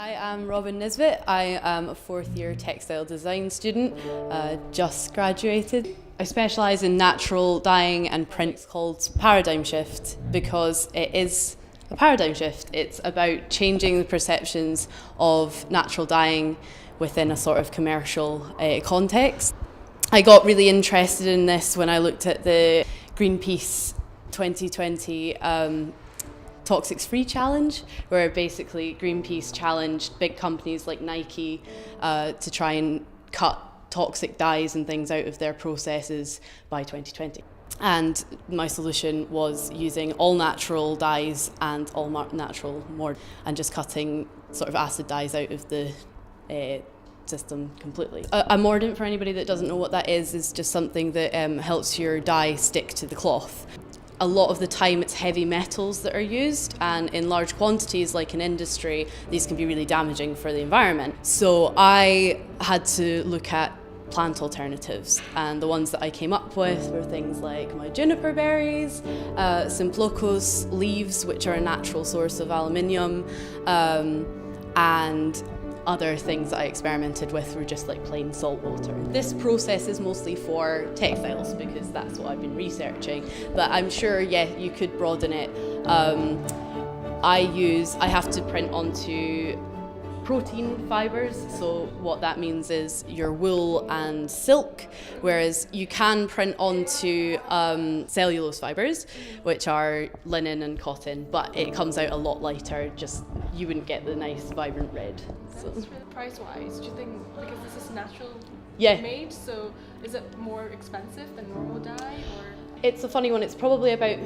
I am Robyn Nisbet. I am a fourth year textile design student, just graduated. I specialise in natural dyeing and print. It's called Paradigm Shift because it is a paradigm shift. It's about changing the perceptions of natural dyeing within a sort of commercial context. I got really interested in this when I looked at the Greenpeace 2020 Toxics Free Challenge, where basically Greenpeace challenged big companies like Nike to try and cut toxic dyes and things out of their processes by 2020. And my solution was using all natural dyes and all natural mordant and just cutting sort of acid dyes out of the system completely. A mordant, for anybody that doesn't know what that is just something that helps your dye stick to the cloth. A lot of the time it's heavy metals that are used, and in large quantities, like in industry, these can be really damaging for the environment. So I had to look at plant alternatives, and the ones that I came up with were things like my juniper berries, Simplocos leaves, which are a natural source of aluminium, and other things that I experimented with were just like plain salt water. This process is mostly for textiles because that's what I've been researching, but I'm sure, yeah, you could broaden it. I have to print onto protein fibres, so what that means is your wool and silk, whereas you can print onto cellulose fibres, which are linen and cotton, but it comes out a lot lighter, just you wouldn't get the nice vibrant red. So. Price-wise, do you think, because this is natural made, so is it more expensive than normal dye? Or? It's a funny one, it's probably about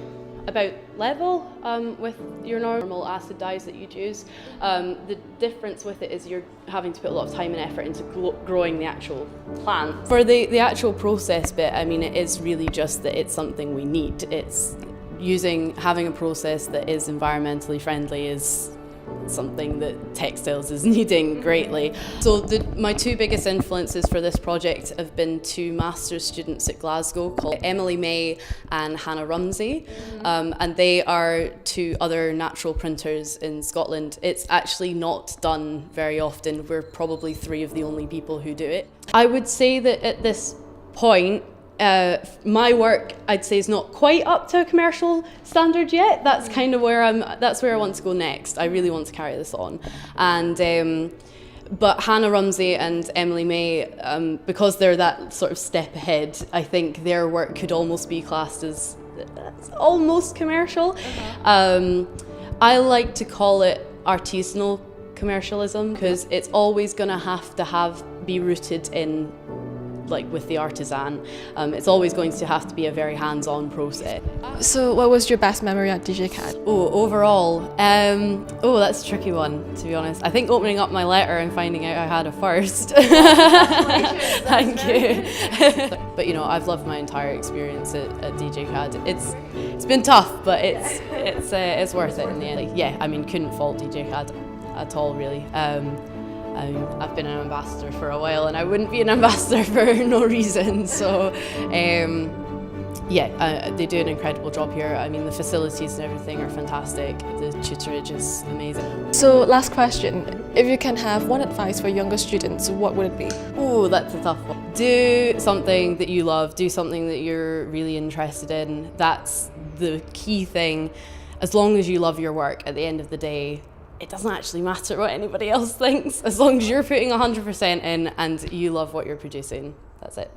level with your normal acid dyes that you'd use. The difference with it is you're having to put a lot of time and effort into growing the actual plant. For the actual process bit, I mean, it is really just that it's something we need. It's having a process that is environmentally friendly is something that textiles is needing greatly. So my two biggest influences for this project have been two master's students at Glasgow called Emily May and Hannah Rumsey, and they are two other natural printers in Scotland. It's actually not done very often. We're probably three of the only people who do it. I would say that at this point, my work, I'd say, is not quite up to a commercial standard yet. That's kind of that's where I want to go next. I really want to carry this on. And but Hannah Rumsey and Emily May, because they're that sort of step ahead, I think their work could almost be classed as almost commercial. I like to call it artisanal commercialism because it's always going to be rooted in with the artisan. It's always going to have to be a very hands-on process. So what was your best memory at DJCAD? Overall, that's a tricky one, to be honest. I think opening up my letter and finding out I had a first. Thank you. But I've loved my entire experience at DJCAD. It's been tough, but it's worth it in the end. Yeah, I mean, couldn't fault DJCAD at all, really. I've been an ambassador for a while and I wouldn't be an ambassador for no reason, so they do an incredible job here. I mean, the facilities and everything are fantastic, the tutorage is amazing. So last question, if you can have one advice for younger students, what would it be? Oh, that's a tough one. Do something that you love, do something that you're really interested in. That's the key thing. As long as you love your work, at the end of the day, it doesn't actually matter what anybody else thinks, as long as you're putting 100% in and you love what you're producing. That's it.